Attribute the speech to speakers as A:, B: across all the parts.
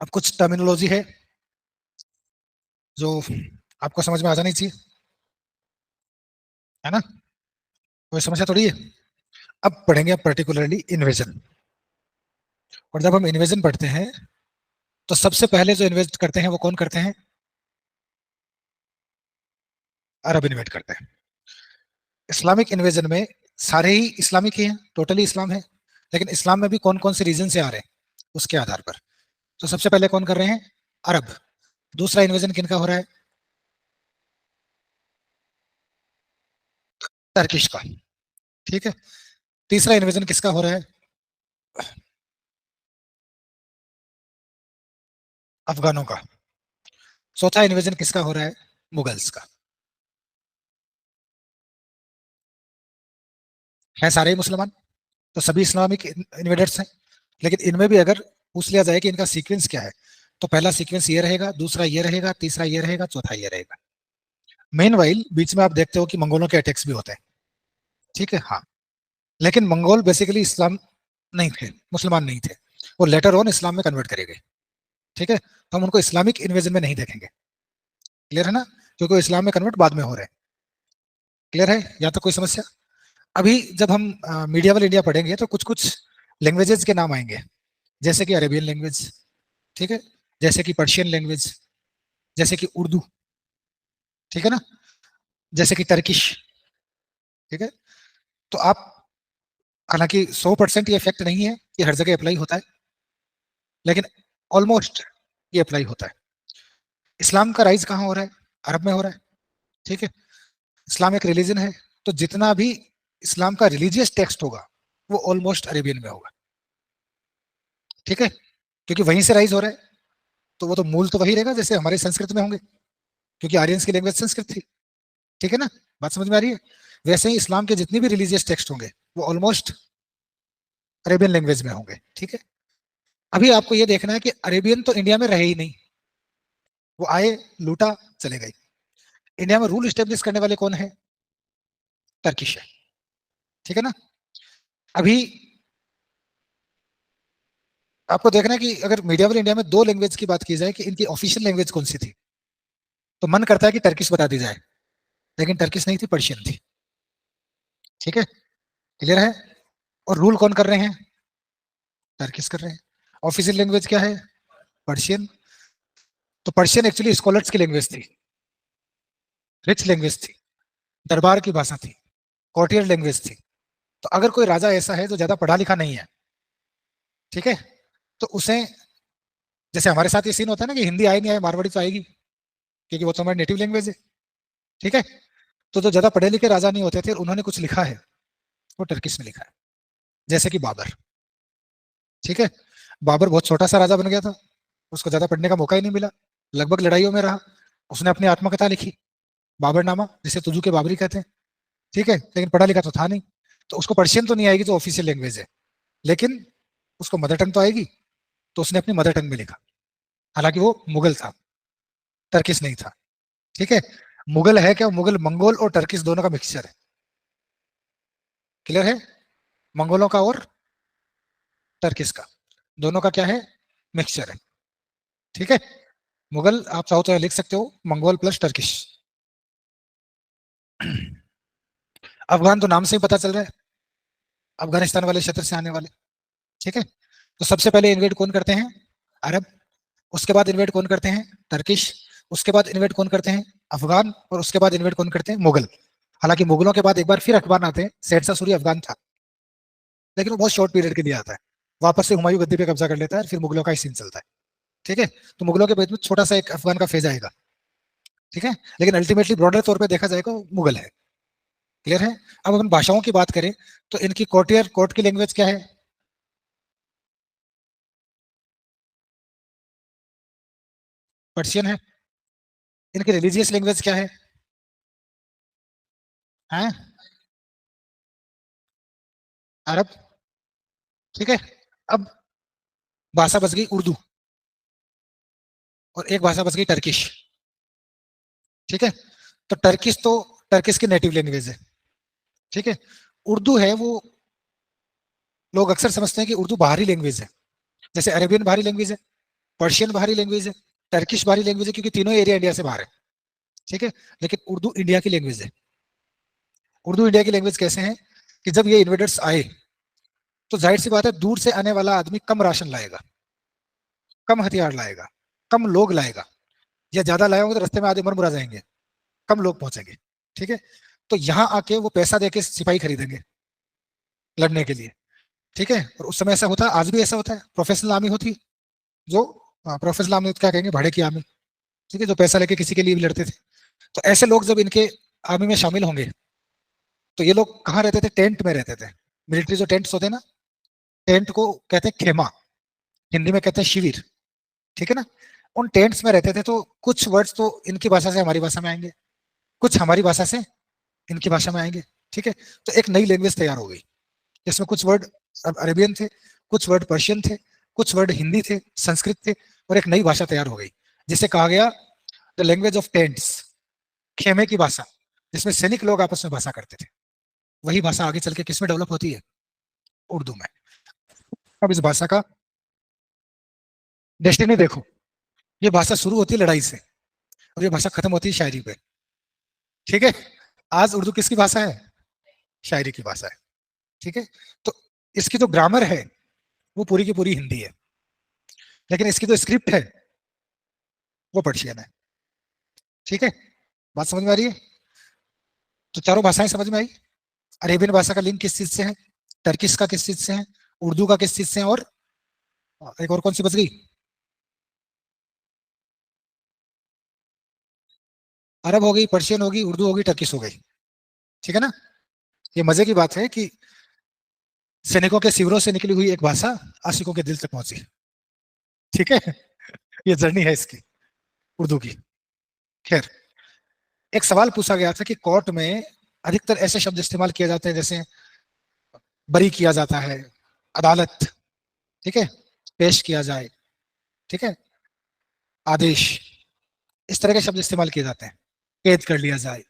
A: अब कुछ टर्मिनोलॉजी है जो आपको समझ में आ जानी चाहिए, है ना? कोई समस्या थोड़ी है। अब पढ़ेंगे पर्टिकुलरली इन्वेजन। और जब हम इन्वेजन पढ़ते हैं तो सबसे पहले जो इन्वेस्ट करते हैं वो कौन करते हैं? अरब इन्वेट करते हैं। इस्लामिक इन्वेजन में सारे ही इस्लामिक ही हैं, टोटली इस्लाम है, लेकिन इस्लाम में भी कौन कौन से रीजन से आ रहे हैं उसके आधार पर। तो सबसे पहले कौन कर रहे हैं? अरब। दूसरा इन्वेजन किनका हो रहा है? टर्किश का। ठीक है। तीसरा इन्वेजन किसका हो रहा है? अफगानों का। चौथा इन्वेजन किसका हो रहा है? मुगल्स का। है सारे ही मुसलमान, तो सभी इस्लामिक इन्वेडर्स हैं। लेकिन इनमें भी अगर पूछ लिया जाए कि इनका सीक्वेंस क्या है, तो पहला सीक्वेंस ये रहेगा, दूसरा ये रहेगा, तीसरा ये रहेगा, चौथा ये रहेगा। मेन वाइल बीच में आप देखते हो कि मंगोलों के अटैक्स भी होते हैं। ठीक है, हाँ। लेकिन मंगोल बेसिकली इस्लाम नहीं थे, मुसलमान नहीं थे। वो लेटर ऑन इस्लाम में कन्वर्ट करे गए। ठीक है, तो हम उनको इस्लामिक इन्वेजन में नहीं देखेंगे। क्लियर है ना? क्योंकि वो इस्लाम में कन्वर्ट बाद में हो रहे हैं। क्लियर है? या तो कोई समस्या? अभी जब हम मीडियावल इंडिया पढ़ेंगे तो कुछ कुछ लैंग्वेजेस के नाम आएंगे, जैसे कि अरेबियन लैंग्वेज, ठीक है, जैसे कि पर्शियन लैंग्वेज, जैसे कि उर्दू, ठीक है ना, जैसे कि टर्किश। ठीक है। तो आप, हालांकि 100% ये इफेक्ट नहीं है कि हर जगह अप्लाई होता है, लेकिन ऑलमोस्ट ये अप्लाई होता है। इस्लाम का राइज कहाँ हो रहा है? अरब में हो रहा है। ठीक है। इस्लाम एक रिलीजन है, तो जितना भी इस्लाम का रिलीजियस टेक्स्ट होगा वो ऑलमोस्ट अरेबियन में होगा। ठीक है, क्योंकि वहीं से राइज हो रहा है, तो वो तो मूल तो वही रहेगा जैसे हमारे संस्कृत में होंगे, क्योंकि आर्यंस की लैंग्वेज संस्कृत थी। ठीक है ना? बात समझ में आ रही है? वैसे ही इस्लाम के जितने भी रिलीजियस टेक्स्ट होंगे वो ऑलमोस्ट अरेबियन लैंग्वेज में होंगे। ठीक है। अभी आपको ये देखना है कि अरेबियन तो इंडिया में रहे ही नहीं, वो आए, लूटा, चले गए। इंडिया में रूल स्टेब्लिश करने वाले कौन है? टर्किश है। ठीक है ना? अभी आपको देखना है कि अगर मीडियावल इंडिया में दो लैंग्वेज की बात की जाए कि इनकी ऑफिशियल लैंग्वेज कौन सी थी, तो मन करता है कि टर्किश बता दी जाए, लेकिन टर्किश नहीं थी, पर्शियन थी। ठीक है, क्लियर है? और रूल कौन कर रहे हैं? टर्किश कर रहे हैं। ऑफिशियल लैंग्वेज क्या है? पर्शियन। तो पर्शियन एक्चुअली स्कॉलर्स की लैंग्वेज थी, रिच लैंग्वेज थी, दरबार की भाषा थी, कॉर्टियर लैंग्वेज थी। तो अगर कोई राजा ऐसा है जो ज्यादा पढ़ा लिखा नहीं है, ठीक है, तो उसे, जैसे हमारे साथ ये सीन होता है ना कि हिंदी आए नहीं आए मारवाड़ी तो आएगी, क्योंकि वो तो हमारी नेटिव लैंग्वेज है। ठीक है। तो जो ज्यादा पढ़े लिखे राजा नहीं होते थे, उन्होंने कुछ लिखा है, वो टर्किश में लिखा है। जैसे कि बाबर। ठीक है। बाबर बहुत छोटा सा राजा बन गया था, उसको ज्यादा पढ़ने का मौका ही नहीं मिला, लगभग लड़ाइयों में रहा। उसने अपनी आत्मकथा लिखी, बाबरनामा, जिसे तुजू के बाबरी कहते हैं। ठीक है, लेकिन पढ़ा लिखा तो था नहीं, तो उसको पर्शियन तो नहीं आएगी जो ऑफिशियल लैंग्वेज है, लेकिन उसको मदर टंग तो आएगी, तो उसने अपनी मदर टंग में लिखा। हालांकि वो मुगल था, टर्किश नहीं था। ठीक है। मुगल है क्या? मुगल मंगोल और टर्किश दोनों का मिक्सचर है। क्लियर है? मंगोलों का और टर्किश का, दोनों का क्या है? मिक्सचर है। ठीक है। मुगल आप चाहो तो लिख सकते हो, मंगोल प्लस टर्किश। अफगान तो नाम से ही पता चल रहा है, अफगानिस्तान वाले क्षेत्र से आने वाले। ठीक है। तो सबसे पहले इन्वेट कौन करते हैं? अरब। उसके बाद इन्वेट कौन करते हैं? टर्किश। उसके बाद इन्वेट कौन करते हैं? अफगान। और उसके बाद इन्वेट कौन करते हैं? मुगल। हालांकि मुगलों के बाद एक बार फिर अफगान आते हैं, शेरशाह सूरी अफगान था, लेकिन वो बहुत शॉर्ट पीरियड के लिए आता है, वापस से हुमायूं गद्दी पे कब्जा कर लेता है, फिर मुगलों का ही सीन चलता है। ठीक है। तो मुगलों के बीच में छोटा सा एक अफगान का फेज आएगा। ठीक है। लेकिन अल्टीमेटली ब्रॉडर तौर पे देखा जाएगा वो मुगल है। क्लियर है? अब अपन भाषाओं की बात करें तो इनकी कोर्टियर कोर्ट की लैंग्वेज क्या है? पर्शियन है। इनकी रिलीजियस लैंग्वेज क्या है? हैं? अरब। ठीक है। अब भाषा बच गई उर्दू, और एक भाषा बच गई टर्किश। ठीक है। तो टर्किश तो टर्किश की नेटिव लैंग्वेज है। ठीक है। उर्दू है वो, लोग अक्सर समझते हैं कि उर्दू बाहरी लैंग्वेज है, जैसे अरेबियन बाहरी लैंग्वेज है, पर्शियन बाहरी लैंग्वेज है, टर्किश बाहरी लैंग्वेज है, क्योंकि तीनों एरिया इंडिया से बाहर है, ठीक है। लेकिन उर्दू इंडिया की लैंग्वेज है। उर्दू इंडिया की लैंग्वेज कैसे है कि जब ये इन्वेडर्स आए तो जाहिर सी बात है दूर से आने वाला आदमी कम राशन लाएगा, कम हथियार लाएगा, कम लोग लाएगा, या ज्यादा लाए होंगे तो रास्ते में आधे मर मुरा जाएंगे, कम लोग पहुंचेंगे, ठीक है। तो यहाँ आके वो पैसा देके सिपाही खरीदेंगे लड़ने के लिए, ठीक है। और उस समय ऐसा होता है, आज भी ऐसा होता है, प्रोफेशनल आर्मी होती है जो, प्रोफेशनल आर्मी क्या कहेंगे, भाड़े की आर्मी, ठीक है, जो पैसा लेके किसी के लिए भी लड़ते थे। तो ऐसे लोग जब इनके आर्मी में शामिल होंगे तो ये लोग कहाँ रहते थे, टेंट में रहते थे। मिलिट्री जो टेंट्स होते हैं ना, टेंट को कहते हैं खेमा, हिंदी में कहते हैं शिविर, ठीक है ना। उन टेंट्स में रहते थे, तो कुछ वर्ड्स तो इनकी भाषा से हमारी भाषा में आएंगे, कुछ हमारी भाषा से इनकी भाषा में आएंगे, ठीक है। तो एक नई लैंग्वेज तैयार हो गई, जिसमें कुछ वर्ड अरेबियन थे, कुछ वर्ड पर्शियन थे, कुछ वर्ड हिंदी थे, संस्कृत थे, और एक नई भाषा तैयार हो गई जिसे कहा गया द लैंग्वेज ऑफ टेंट्स, खेमे की भाषा, जिसमें सैनिक लोग आपस में भाषा करते थे। वही भाषा आगे चल के किस में डेवलप होती है, उर्दू में। अब इस भाषा का डेस्टिनी देखो, ये भाषा शुरू होती है लड़ाई से और ये भाषा खत्म होती है शायरी पे, ठीक है। आज उर्दू किसकी भाषा है, शायरी की भाषा है, ठीक है। तो इसकी जो ग्रामर है वो पूरी की पूरी हिंदी है, लेकिन इसकी जो स्क्रिप्ट है वो पर्शियन है, ठीक है। बात समझ में आ रही है। तो चारों भाषाएं समझ में आई। अरेबियन भाषा का लिंक किस चीज से है, टर्किश का किस चीज से है, उर्दू का किस चीज से है, और एक और कौन सी बच गई, अरब हो गई, पर्शियन होगी, उर्दू होगी, टर्किश हो गई, ठीक है ना। ये मजे की बात है कि सैनिकों के शिविरों से निकली हुई एक भाषा आशिकों के दिल तक पहुंची, ठीक है। ये जर्नी है इसकी, उर्दू की। खैर, एक सवाल पूछा गया था कि कोर्ट में अधिकतर ऐसे शब्द इस्तेमाल किए जाते हैं जैसे बरी किया जाता है, अदालत, ठीक है, पेश किया जाए, ठीक है, आदेश, इस तरह के शब्द इस्तेमाल किए जाते हैं, कैद कर लिया जाए,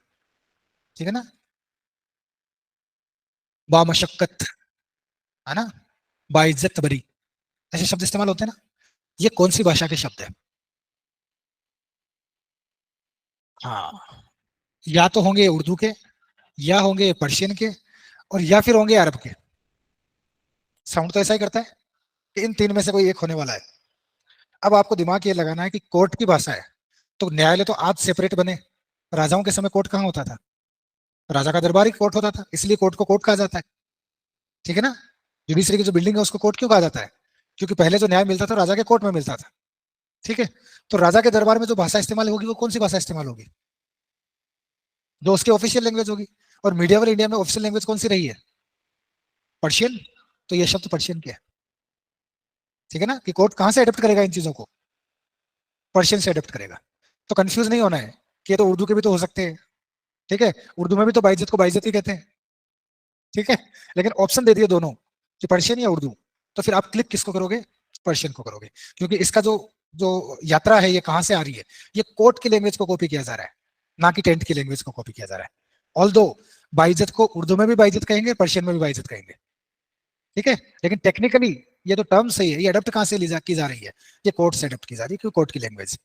A: ठीक है ना, बामशक्कत, है ना, बाइज्जत बरी, ऐसे शब्द इस्तेमाल होते हैं ना। ये कौन सी भाषा के शब्द है, हाँ, या तो होंगे उर्दू के, या होंगे पर्शियन के, और या फिर होंगे अरब के। साउंड तो ऐसा ही करता है कि इन तीन में से कोई एक होने वाला है। अब आपको दिमाग ये लगाना है कि कोर्ट की भाषा है, तो न्यायालय तो आज सेपरेट बने। राजाओं के समय कोर्ट कहाँ होता था, राजा का दरबार ही कोर्ट होता था, इसलिए कोर्ट को कोर्ट कहा जाता है, ठीक है ना। जुडिशरी की जो बिल्डिंग है उसको कोर्ट क्यों कहा जाता है, क्योंकि पहले जो न्याय मिलता था राजा के कोर्ट में मिलता था, ठीक है। तो राजा के दरबार में जो भाषा इस्तेमाल होगी वो कौन सी भाषा इस्तेमाल होगी, जो उसकी ऑफिशियल लैंग्वेज होगी। और मीडियावल इंडिया में ऑफिशियल लैंग्वेज कौन सी रही है, पर्शियन। तो ये शब्द पर्शियन के है, ठीक है ना, कि कोर्ट कहां से अडेप्ट करेगा इन चीजों को, पर्शियन से अडेप्ट करेगा। तो कंफ्यूज नहीं होना है कि ये तो उर्दू के भी तो हो सकते हैं, ठीक है, उर्दू में भी तो बाइज्जत को बाइज्जत ही कहते हैं, ठीक है। लेकिन ऑप्शन दे दिए दोनों कि पर्शियन या उर्दू, तो फिर आप क्लिक किसको करोगे, पर्शियन को करोगे, क्योंकि इसका जो जो यात्रा है ये कहां से आ रही है, ये कोर्ट की लैंग्वेज को कॉपी किया जा रहा है, ना कि टेंट की लैंग्वेज को कॉपी किया जा रहा है। ऑल दो बाइज्जत को उर्दू में भी बाइज्जत कहेंगे, पर्शियन में भी बाइज्जत कहेंगे, ठीक है। लेकिन टेक्निकली ये तो टर्म सही है, ये अडप्ट कहां से की जा रही है, ये कोर्ट से अडप्ट की जा रही है, क्योंकि कोर्ट की लैंग्वेज,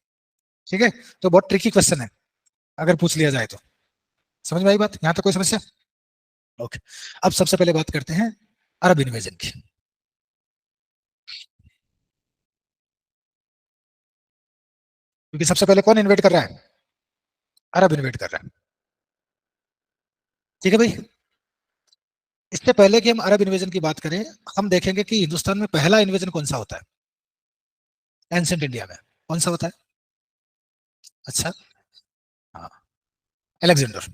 A: ठीक है। तो बहुत ट्रिकी क्वेश्चन है अगर पूछ लिया जाए तो। समझ में आई बात, यहां तक कोई समस्या, ओके। अब सबसे पहले बात करते हैं अरब इन्वेजन की। क्योंकि सबसे पहले कौन इन्वेट कर रहा है, अरब इन्वेट कर रहा है, ठीक है भाई। इससे पहले कि हम अरब इन्वेजन की बात करें, हम देखेंगे कि हिंदुस्तान में पहला इन्वेजन कौन सा होता है एंशिएंट इंडिया में, कौन सा होता है, अच्छा, हाँ, अलेक्जेंडर,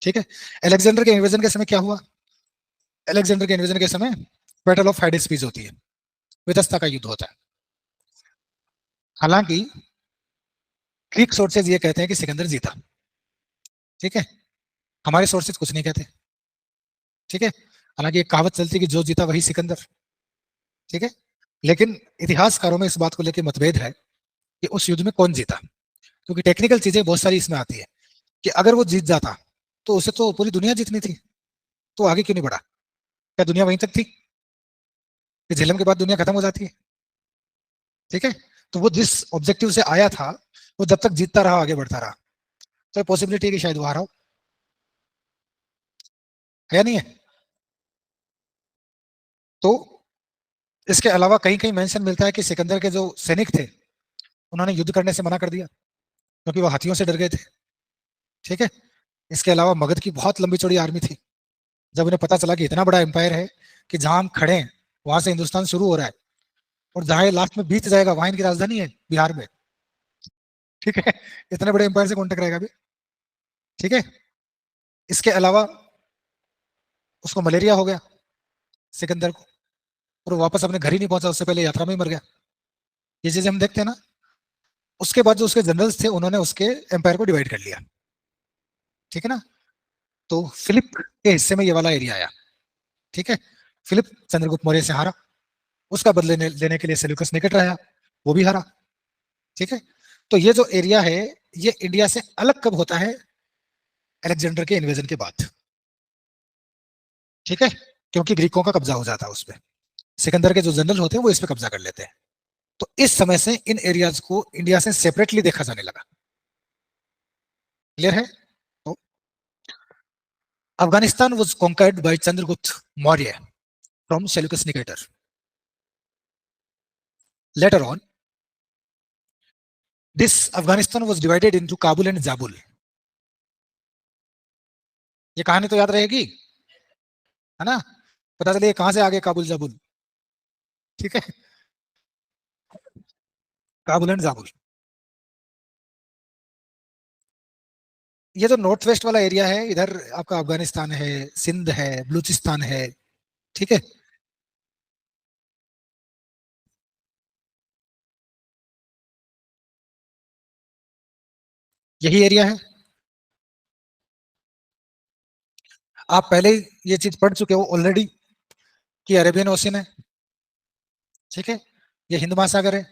A: ठीक है। अलेक्जेंडर के इन्वेजन के समय क्या हुआ, अलेक्जेंडर के इन्वेजन के समय बैटल ऑफ हाइडेस्पीज होती है, वितस्ता का युद्ध होता है। हालांकि ग्रीक सोर्सेज ये कहते हैं कि सिकंदर जीता, ठीक है, हमारे सोर्सेज कुछ नहीं कहते, ठीक है। हालांकि एक कहावत चलती है कि जो जीता वही सिकंदर, ठीक है। लेकिन इतिहासकारों में इस बात को लेकर मतभेद है कि उस युद्ध में कौन जीता, क्योंकि टेक्निकल चीजें बहुत सारी इसमें आती है कि अगर वो जीत जाता तो उसे तो पूरी दुनिया जीतनी थी, तो आगे क्यों नहीं बढ़ा, क्या दुनिया वहीं तक थी कि झेलम के बाद दुनिया खत्म हो जाती है, ठीक है। तो वो जिस ऑब्जेक्टिव से आया था वो जब तक जीतता रहा आगे बढ़ता रहा, तो पॉसिबिलिटी है कि शायद वो हारा हो, है नहीं है? तो इसके अलावा कहीं कहीं मेंशन मिलता है कि सिकंदर के जो सैनिक थे उन्होंने युद्ध करने से मना कर दिया क्योंकि वो हाथियों से डर गए थे। ठीक है। इसके अलावा मगध की बहुत लंबी चौड़ी आर्मी थी। जब उन्हें पता चला कि इतना बड़ा एम्पायर है कि जहां हम खड़े हैं वहां से हिंदुस्तान शुरू हो रहा है और जहां ये लास्ट में बीत जाएगा वहां इनकी राजधानी है बिहार में। ठीक है। इतने बड़े एम्पायर से कौन टकराएगा अभी? ठीक है। इसके अलावा उसको मलेरिया हो गया सिकंदर को, और वो वापस अपने घर ही नहीं पहुंचा, उससे पहले यात्रा में ही मर गया। ये चीजें हम देखते हैं ना। उसके बाद जो उसके जनरल्स थे उन्होंने उसके एम्पायर को डिवाइड कर लिया। ठीक है ना। तो फिलिप के हिस्से में ये वाला एरिया आया। ठीक है। फिलिप चंद्रगुप्त मौर्य से हारा, उसका बदले लेने के लिए सेल्यूकस निकट रहा, वो भी हारा। ठीक है। तो ये जो एरिया है ये इंडिया से अलग कब होता है? अलेक्जेंडर के इन्वेजन के बाद। ठीक है। क्योंकि ग्रीकों का कब्जा हो जाता है उस पर, सिकंदर के जो जनरल होते हैं वो इस पे कब्जा कर लेते हैं। तो इस समय से इन एरियाज को इंडिया से सेपरेटली देखा जाने लगा। क्लियर है? तो Afghanistan was conquered by Chandragupta Maurya from Seleucus Nicator. Later on this Afghanistan was divided into Kabul and Zabul. ये कहानी तो याद रहेगी, है ना? पता चले कहां से आगे काबुल जाबुल। ठीक है। काबुल एंड जाबुल। ये जो नॉर्थ वेस्ट वाला एरिया है इधर आपका अफगानिस्तान है, सिंध है, बलूचिस्तान है। ठीक है। यही एरिया है। आप पहले ही ये चीज पढ़ चुके हो ऑलरेडी कि अरेबियन ओशियन है। ठीक है। ये हिंद महासागर है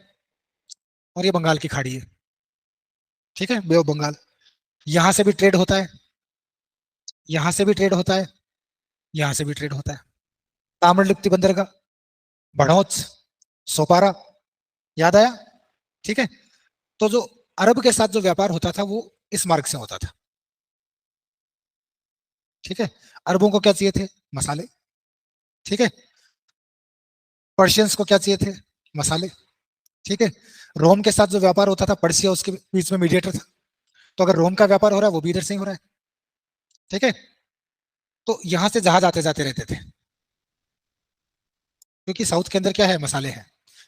A: और ये बंगाल की खाड़ी है। ठीक है, बे ऑफ बंगाल। यहां से भी ट्रेड होता है, यहां से भी ट्रेड होता है, यहां से भी ट्रेड होता है। ताम्रलिप्ति बंदरगाह, भड़ौच, सोपारा, याद आया? ठीक है। तो जो अरब के साथ जो व्यापार होता था वो इस मार्ग से होता था। ठीक है। अरबों को क्या चाहिए थे? मसाले। ठीक है। पर्शियंस को क्या चाहिए थे? मसाले। ठीक है। रोम के साथ जो व्यापार होता था पर्शिया उसके बीच में मीडिएटर था। तो अगर रोम का व्यापार हो रहा है वो भी इधर से ही हो रहा है। ठीक है। तो यहां से जहाज आते जाते रहते थे क्योंकि साउथ के अंदर क्या है? मसाले हैं।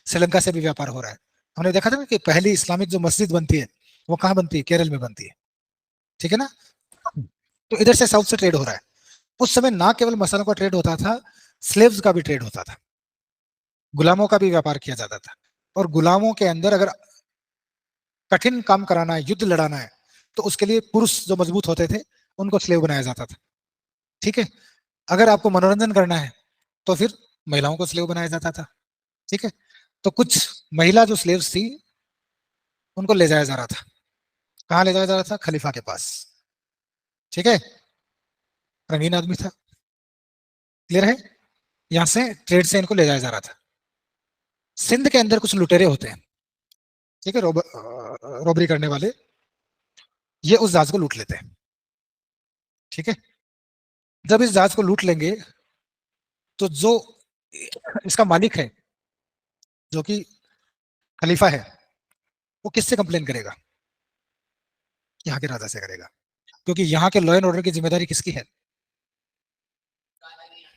A: श्रीलंका से भी व्यापार हो रहा है। हमने देखा था ना कि पहली इस्लामिक जो मस्जिद बनती है वो कहाँ बनती है? केरल में बनती है। ठीक है ना। तो इधर से साउथ से ट्रेड हो रहा है। उस समय ना केवल मसालों का ट्रेड होता था, स्लेव्स का भी ट्रेड होता था, गुलामों का भी व्यापार किया जाता था। और गुलामों के अंदर अगर कठिन काम कराना है, युद्ध लड़ाना है, तो उसके लिए पुरुष जो मजबूत होते थे उनको स्लेव बनाया जाता था। ठीक है। अगर आपको मनोरंजन करना है तो फिर महिलाओं को स्लेव बनाया जाता था। ठीक है। तो कुछ महिला जो स्लेव्स थी उनको ले जाया जा रहा था। कहाँ ले जाया जा रहा था? खलीफा के पास। ठीक है। रंगीन आदमी था। क्लियर है? यहां से ट्रेड से इनको ले जाया जा रहा था। सिंध के अंदर कुछ लुटेरे होते हैं। ठीक है। रॉबरी करने वाले, ये उस जहाज को लूट लेते हैं। ठीक है। जब इस जहाज को लूट लेंगे तो जो इसका मालिक है जो कि खलीफा है वो किससे कंप्लेन करेगा? यहाँ के राजा से करेगा। क्योंकि यहाँ के लॉ एंड ऑर्डर की जिम्मेदारी किसकी है?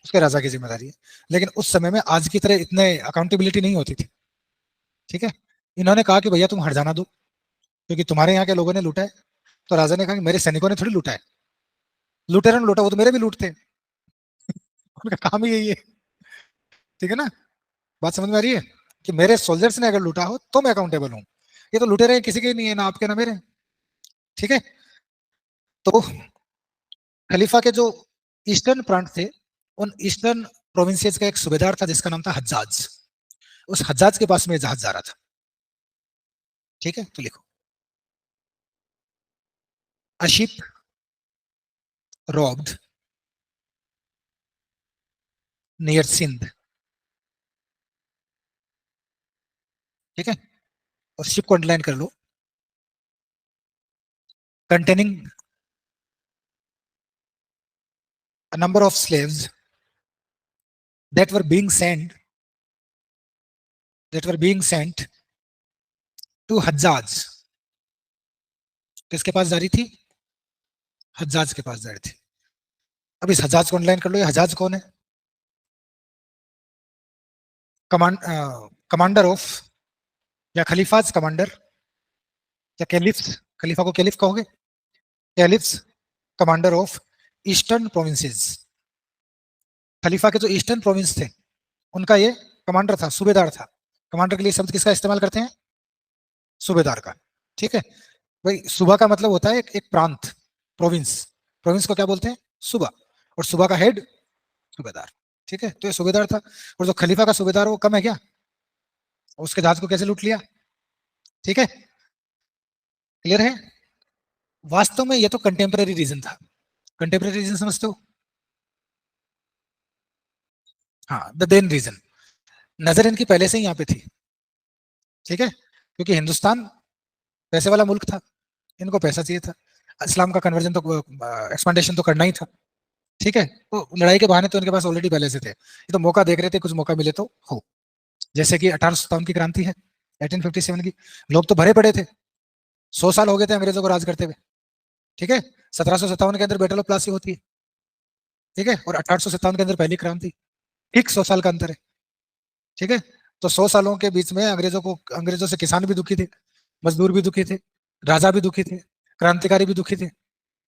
A: उसके राजा की जिम्मेदारी है। लेकिन उस समय में आज की तरह इतने अकाउंटेबिलिटी नहीं होती थी। ठीक है। इन्होंने कहा कि भैया तुम हट जाना दो क्योंकि तुम्हारे यहाँ के लोगों ने लूटा है। तो राजा ने कहा कि मेरे सैनिकों ने थोड़ी लूटा है, लुटेरों ने लूटा, वो तो मेरे भी लूट थे। उनका काम ही यही है। ठीक है ना। बात समझ में आ रही है कि मेरे सोल्जर्स ने अगर लूटा हो तो मैं अकाउंटेबल हूँ। ये तो लुटेरे किसी के नहीं है, ना आपके ना मेरे। ठीक है। तो खलीफा के जो ईस्टर्न प्रांत थे उन ईस्टर्न प्रोविंसेस का एक सूबेदार था जिसका नाम था हज्जाज। उस हज्जाज के पास में जहाज जा रहा था। ठीक है। तो लिखो, a ship robbed near Sindh. ठीक है। और शिप को अंडरलाइन कर लो, containing a number of slaves that were being sent to Hajjaj. किसके पास जा रही थी? हज्जाज के पास जा रही थी। अब इस हज्जाज को अंडरलाइन कर लो, ये हज्जाज कौन है? कमांडर ऑफ, या खलीफाज कमांडर, या कैलिफ्स, खलीफा को कैलिफ कहोगे, caliphs commander of eastern provinces. खलीफा के जो ईस्टर्न प्रोविंस थे उनका ये कमांडर था, सूबेदार था। कमांडर के लिए शब्द किसका इस्तेमाल करते हैं? सूबेदार का। ठीक है भाई, सूबा का मतलब होता है एक प्रांत, प्रोविंस। प्रोविंस को क्या बोलते हैं? सूबा। और सूबा का हेड सूबेदार। ठीक है, तो ये सूबेदार था। और जो खलीफा का सूबेदार वो कम है क्या? उसके जहाज को कैसे लूट लिया? ठीक है, क्लियर है? वास्तव में ये तो कंटेम्पररी रीजन था। कंटेम्पररी रीजन समझते हो? हाँ, द देन रीजन। नजर इनकी पहले से ही यहाँ पे थी। ठीक है, क्योंकि हिंदुस्तान पैसे वाला मुल्क था, इनको पैसा चाहिए था, इस्लाम का कन्वर्जन तो एक्सपांडेशन तो करना ही था। ठीक है, तो लड़ाई के बहाने तो इनके पास ऑलरेडी पहले से थे, ये तो मौका देख रहे थे, कुछ मौका मिले तो हो। जैसे कि 1857 की क्रांति है, 1857 की, लोग तो भरे पड़े थे, 100 साल हो गए थे अंग्रेजों को राज करते हुए। ठीक है, 1757 के अंदर बैटल ऑफ प्लासी होती है। ठीक है, और 1857 के अंदर पहली क्रांति, ठीक 100 साल का अंतर है। ठीक है, तो 100 सालों के बीच में अंग्रेजों से किसान भी दुखी थे, मजदूर भी दुखी थे, राजा भी दुखी थे, क्रांतिकारी भी दुखी थे।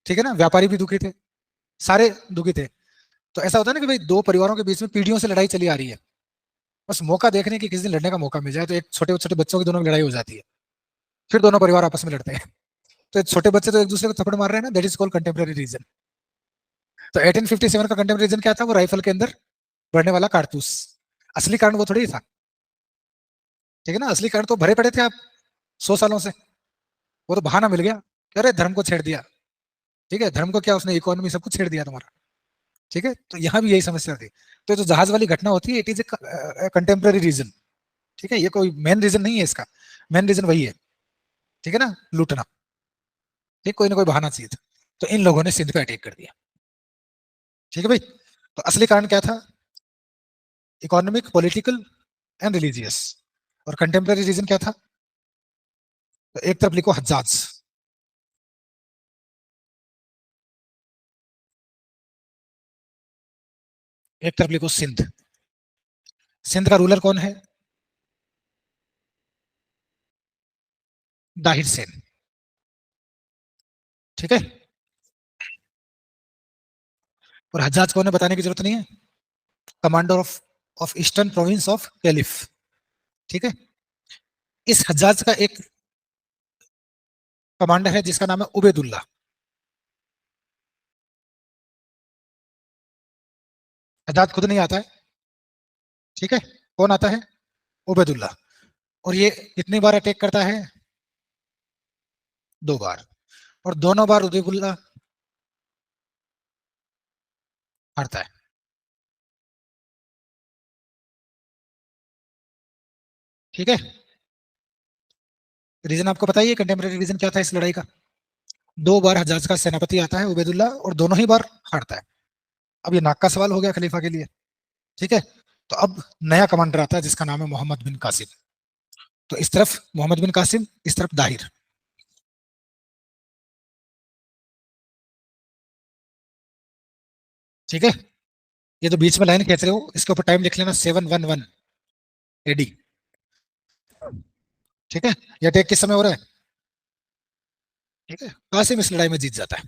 A: ठीक है ना, व्यापारी भी दुखी थे, सारे दुखी थे। तो ऐसा होता है ना कि भाई दो परिवारों के बीच में पीढ़ियों से लड़ाई चली आ रही है, बस मौका देखने की किसी दिन लड़ने का मौका मिल जाए, तो एक छोटे छोटे बच्चों की दोनों की लड़ाई हो जाती है, फिर दोनों परिवार आपस में लड़ते हैं। तो छोटे बच्चे तो एक दूसरे को थप्पड़ मार रहे हैं ना, that is called contemporary reason. तो 1857 का कंटेम्पररी रीजन क्या था? वो राइफल के अंदर बढ़ने वाला कारतूस। असली कारण वो थोड़ी था। ठीक है ना, असली कारण तो भरे पड़े थे आप 100 सालों से, वो तो बहाना मिल गया कि अरे धर्म को छेड़ दिया। ठीक है, धर्म को क्या, उसने इकोनॉमी सब कुछ छेड़ दिया तुम्हारा। ठीक है, तो यहाँ भी यही समस्या थी। तो जो जहाज वाली घटना होती है, it is a contemporary reason. ठीक है, ये कोई मेन रीजन नहीं है इसका, मेन रीजन वही है। ठीक है ना, लूटना। ठीक, कोई ना कोई बहाना चाहिए था, तो इन लोगों ने सिंध पे अटैक कर दिया। ठीक है भाई, तो असली कारण क्या था? Economic, political and religious. और कंटेम्पररी रीजन क्या था? तो एक तरफ लिखो हज्जाज, एक तरफ लिखो सिंध। सिंध का रूलर कौन है? दाहिर सेन। ठीक है, और हज्जाज कौन है बताने की जरूरत नहीं है, commander of eastern province of caliph. ठीक है, इस हज्जाज का एक कमांडर है जिसका नाम है उबैदुल्ला। हज्जाज खुद नहीं आता है। ठीक है, कौन आता है? उबैदुल्ला। और ये कितनी बार अटैक करता है? 2 बार। और दोनों बार उबैदुल्ला हारता है। ठीक है, रीजन आपको पता ही है, कंटेम्पररी रीजन क्या था इस लड़ाई का? 2 बार हज्जाज का सेनापति आता है उबैदुल्ला, और दोनों ही बार हारता है। अब ये नाक का सवाल हो गया खलीफा के लिए। ठीक है, तो अब नया कमांडर आता है जिसका नाम है मोहम्मद बिन कासिम। तो इस तरफ मोहम्मद बिन कासिम, इस तरफ दाहिर। ठीक है, ये जो बीच में लाइन खींच रहे हो इसके ऊपर टाइम लिख लेना, 711 AD। ठीक है, ये अटैक किस समय हो रहा है? ठीक है, कासिम इस लड़ाई में जीत जाता है,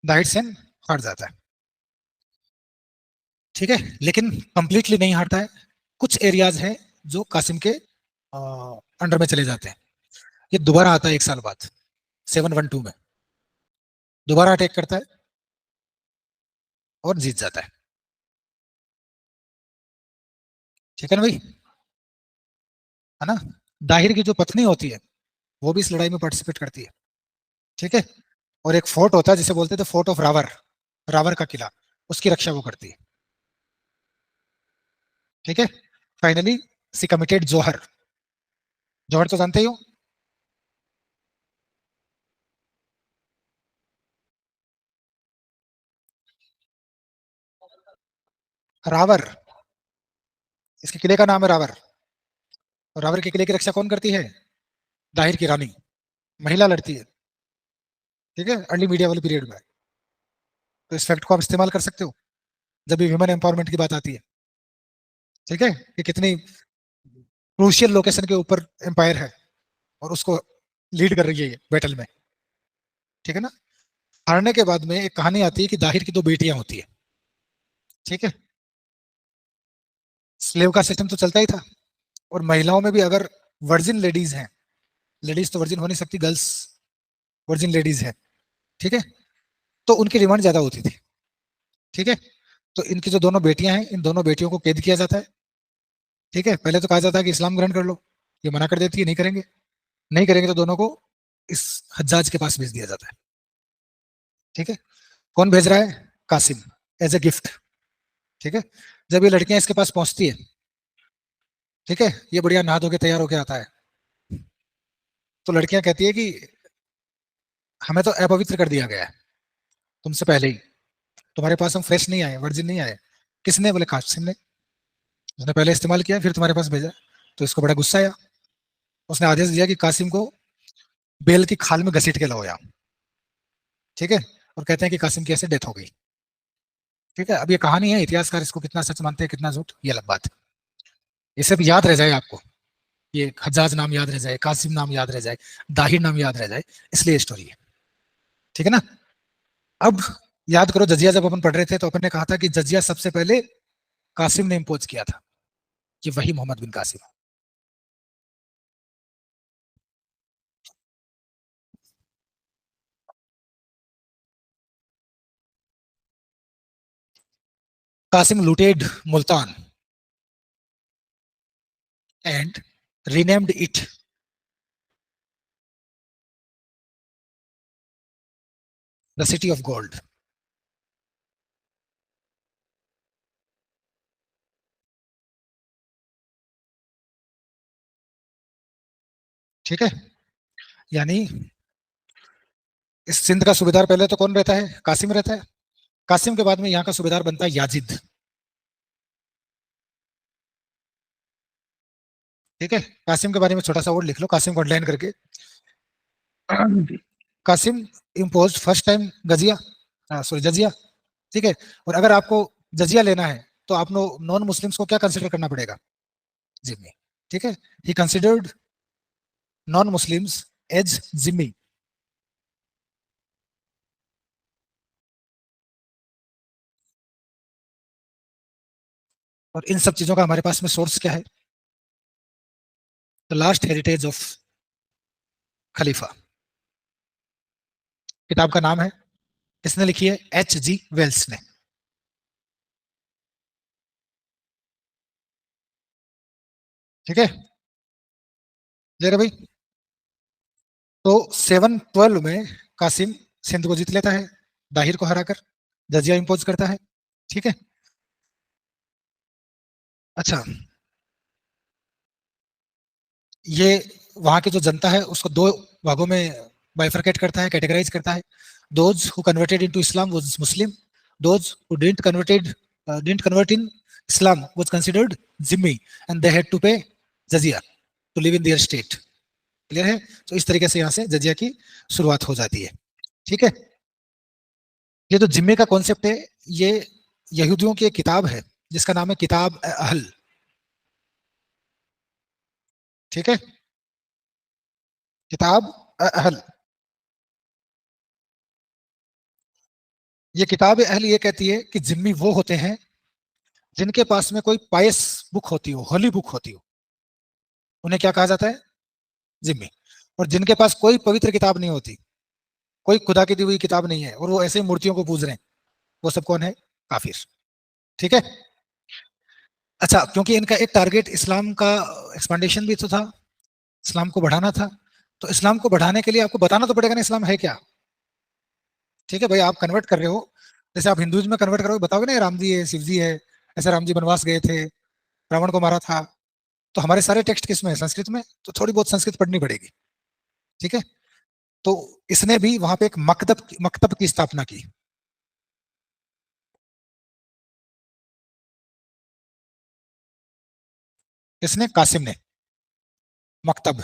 A: दाहिर सेन हार जाता है। ठीक है, लेकिन कंप्लीटली नहीं हारता है, कुछ एरियाज हैं जो कासिम के अंडर में चले जाते हैं। ये दोबारा आता है 1 साल बाद, 712 में दोबारा अटैक करता है और जीत जाता है। ठीक है ना भाई, है ना? दाहिर की जो पत्नी होती है वो भी इस लड़ाई में पार्टिसिपेट करती है। ठीक है, और एक फोर्ट होता है जिसे बोलते थे फोर्ट ऑफ रावर, रावर का किला, उसकी रक्षा वो करती है। ठीक है, फाइनली सी कमिटेड जोहर। जौहर तो जानते ही हो। रावर, इसके किले का नाम है रावर। और रावर के किले की रक्षा कौन करती है? दाहिर की रानी, महिला लड़ती है। ठीक है, अर्ली मीडिया वाले पीरियड में। तो इस फैक्ट को आप इस्तेमाल कर सकते हो जब भी वुमेन एम्पावरमेंट की बात आती है। ठीक है, कि कितनी क्रूशियल लोकेशन के ऊपर एम्पायर है और उसको लीड कर रही है ये बैटल में। ठीक है ना। हारने के बाद में एक कहानी आती है कि दाहिर की दो बेटियां होती है। ठीक है, स्लेव का सिस्टम तो चलता ही था। और महिलाओं में भी अगर वर्जिन लेडीज हैं, लेडीज तो वर्जिन हो नहीं सकती, गर्ल्स वर्जिन लेडीज हैं। ठीक है, तो उनकी डिमांड ज्यादा होती थी। ठीक है, तो इनकी जो दोनों बेटियां हैं, इन दोनों बेटियों को कैद किया जाता है। ठीक है, पहले तो कहा जाता है कि इस्लाम ग्रहण कर लो, ये मना कर देती है, नहीं करेंगे। नहीं करेंगे तो दोनों को इस हज्जाज के पास भेज दिया जाता है। ठीक है, कौन भेज रहा है? Qasim, as a gift. ठीक है, जब ये लड़कियां इसके पास पहुंचती है, ठीक है, ये बढ़िया नहा धो के तैयार होके आता है। तो लड़कियां कहती है कि हमें तो अपवित्र कर दिया गया है तुमसे पहले ही, तुम्हारे पास हम फ्रेश नहीं आए, वर्जिन नहीं आए। किसने? बोले कासिम ने। उसने पहले इस्तेमाल किया फिर तुम्हारे पास भेजा। तो इसको बड़ा गुस्सा आया। उसने आदेश दिया कि कासिम को बेल की खाल में घसीट के लाओ यहाँ। ठीक है, और कहते हैं कि कासिम की ऐसे डेथ हो गई। ठीक है, अब ये कहानी है, इतिहासकार इसको कितना सच मानते हैं कितना झूठ, ये अलग बात है। ये सब याद रह जाए आपको, ये हज्जाज नाम याद रह जाए, कासिम नाम याद रह जाए, दाहिर नाम याद रह जाए, इसलिए स्टोरी है। ठीक है ना। अब याद करो, जजिया जब अपन पढ़ रहे थे तो अपन ने कहा था कि जजिया सबसे पहले कासिम ने इम्पोज किया था, कि वही Mohammad bin Qasim. Qasim looted Multan and renamed it the city of gold. ठीक है, यानी इस सिंध का सूबेदार पहले तो कौन रहता है? कासिम रहता है। कासिम के बाद में यहाँ का सूबेदार बनता है याजिद। ठीक है, कासिम के बारे में छोटा सा वर्ड लिख लो, कासिम को अंडरलाइन करके। Qasim impose first time Gajiya, sorry जजिया। ठीक है, और अगर आपको जजिया लेना है तो आप नॉन मुस्लिम्स को क्या कंसिडर करना पड़ेगा? जिम्मी। ठीक है, he considered non Muslims as जिम्मी। और इन सब चीजों का हमारे पास में सोर्स क्या है? द लास्ट हेरिटेज ऑफ खलीफा, किताब का नाम है। किसने लिखी है? H.G. वेल्स ने। ठीक है, ले रहे भाई। तो 712 में कासिम सिंध को जीत लेता है, दाहिर को हराकर, जजिया इंपोज करता है। ठीक है, अच्छा, ये वहां की जो जनता है उसको दो भागों में बाइफरकेट करता है, कैटेगराइज करता है। Those who converted into Islam was Muslim, those who didn't convert in Islam was considered dhimmi, and they had to pay jizya to live in their state. Clear है? तो इस तरीके से यहाँ से जजिया की शुरुआत हो जाती है। ठीक है, ये जो जिम्मे का कॉन्सेप्ट है, ये यहूदियों की एक किताब है जिसका नाम है किताब अहल। ठीक है, किताब अहल। ये किताब अहल ये कहती है कि जिम्मी वो होते हैं जिनके पास में कोई पायस बुक होती हो, होली बुक होती हो, उन्हें क्या कहा जाता है? जिम्मी। और जिनके पास कोई पवित्र किताब नहीं होती, कोई खुदा की दी हुई किताब नहीं है, और वो ऐसे ही मूर्तियों को पूज रहे हैं, वो सब कौन है? काफिर। ठीक है, अच्छा, क्योंकि इनका एक टारगेट इस्लाम का एक्सपांडेशन भी तो था, इस्लाम को बढ़ाना था। तो इस्लाम को बढ़ाने के लिए आपको बताना तो पड़ेगा ना इस्लाम है क्या। ठीक है भाई, आप कन्वर्ट कर रहे हो, जैसे आप हिंदुइज्म में कन्वर्ट करोगे, बताओगे ना ये राम जी है, शिव जी है, ऐसे राम जी वनवास गए थे, रावण को मारा था। तो हमारे सारे टेक्स्ट किसमें है? संस्कृत में, तो थोड़ी बहुत संस्कृत पढ़नी पड़ेगी। ठीक है, तो इसने भी वहां पे एक मकतब की स्थापना की। इसने, कासिम ने। मकतब,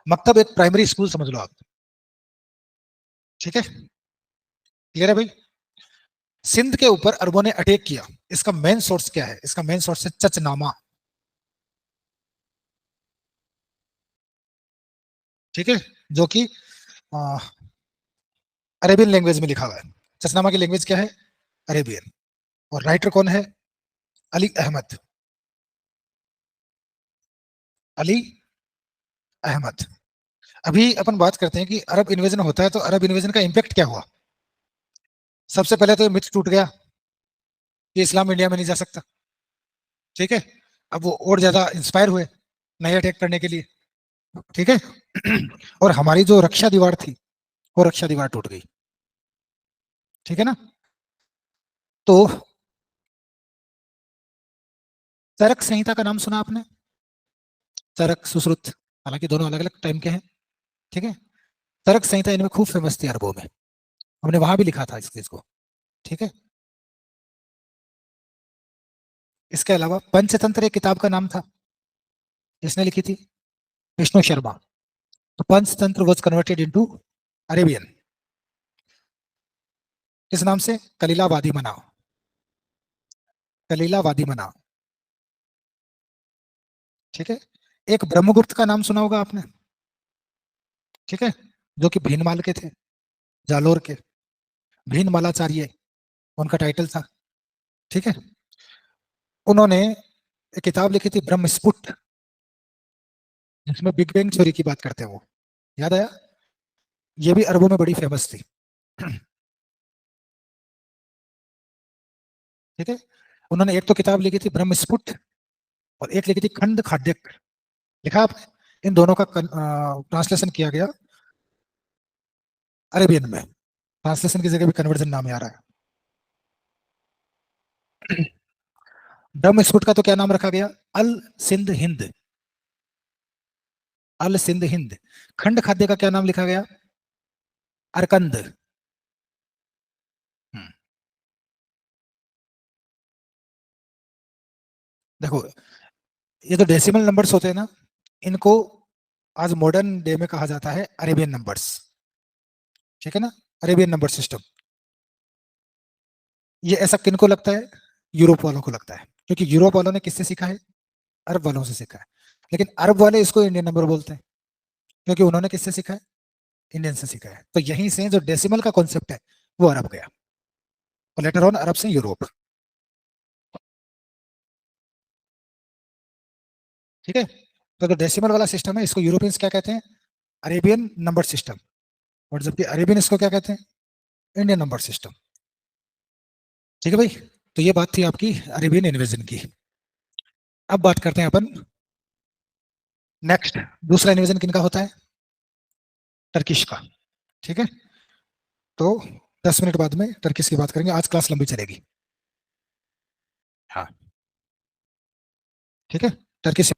A: मकतब एक प्राइमरी स्कूल समझ लो आप। ठीक है, क्लियर है भाई? सिंध के ऊपर अरबों ने अटैक किया। इसका मेन सोर्स क्या है? इसका मेन सोर्स है चचनामा। ठीक है, जो कि अरेबियन लैंग्वेज में लिखा हुआ है। चचनामा की लैंग्वेज क्या है? अरेबियन। और राइटर कौन है? अली अहमद। अली अहमद। अभी अपन बात करते हैं कि अरब इन्वेजन होता है तो अरब इन्वेजन का इंपैक्ट क्या हुआ। सबसे पहले तो मिथ टूट गया कि इस्लाम इंडिया में नहीं जा सकता। ठीक है, अब वो और ज्यादा इंस्पायर हुए नए अटैक करने के लिए। ठीक है, और हमारी जो रक्षा दीवार थी, वो रक्षा दीवार टूट गई। ठीक है ना? तो चरक संहिता का नाम सुना आपने? चरक, सुश्रुत, हालांकि दोनों अलग अलग टाइम के हैं। ठीक है, चरक संहिता इनमें खूब फेमस थी अरबों में। हमने वहां भी लिखा था इस चीज को। ठीक है, इसके अलावा पंचतंत्र एक किताब का नाम था, जिसने लिखी थी? विष्णु शर्मा। तो Panchatantra was converted into Arabian, किस नाम से? कलीला वादी मना। कलीला वादी मना। ठीक है, एक ब्रह्मगुप्त का नाम सुना होगा आपने। ठीक है, जो कि भीनमाल के थे, जालोर के। भीनमालाचार्य उनका टाइटल था। ठीक है, उन्होंने एक किताब लिखी थी ब्रह्मस्फुट, जिसमें बिग बैंग थ्योरी की बात करते हैं वो। याद आया? ये भी अरबों में बड़ी फेमस थी। ठीक है, उन्होंने एक तो किताब लिखी थी ब्रह्मस्फुट, और एक लिखी थी खंड खाद्यक। लिखा आपने? इन दोनों का ट्रांसलेशन किया गया अरेबियन में। ट्रांसलेशन की जगह भी कन्वर्जन नाम आ रहा है। ब्रह्मस्फुट का तो क्या नाम रखा गया? अल सिंध हिंद। अल सिंध हिंद। खंड खाद्य का क्या नाम लिखा गया? अरकंद। हम्म, देखो, ये जो डेसिमल नंबर्स होते हैं ना, इनको आज मॉडर्न डे में कहा जाता है अरेबियन नंबर्स। ठीक है ना? Arabian number system. ये ऐसा किनको लगता है? यूरोप वालों को लगता है, क्योंकि यूरोप वालों ने किससे सीखा है? अरब वालों से सीखा है। लेकिन अरब वाले इसको इंडियन नंबर बोलते हैं, क्योंकि उन्होंने किससे सीखा है? इंडियन से सीखा है। तो यहीं से जो डेसिमल का कॉन्सेप्ट है, वो अरब गया, और लेटर ऑन अरब से यूरोप। ठीक है, तो जो डेसिमल वाला सिस्टम है, इसको यूरोपियंस क्या कहते हैं? Arabian number system. और जबकि अरेबियन इसको क्या कहते हैं? Indian number system. ठीक है भाई? तो ये बात थी आपकी अरेबियन इन्वेजन की। अब बात करते हैं अपन नेक्स्ट, दूसरा इन्वेजन किनका होता है? टर्किश का। ठीक है, तो 10 मिनट बाद में टर्किश की बात करेंगे, आज क्लास लंबी चलेगी। हाँ, ठीक है। टर्किश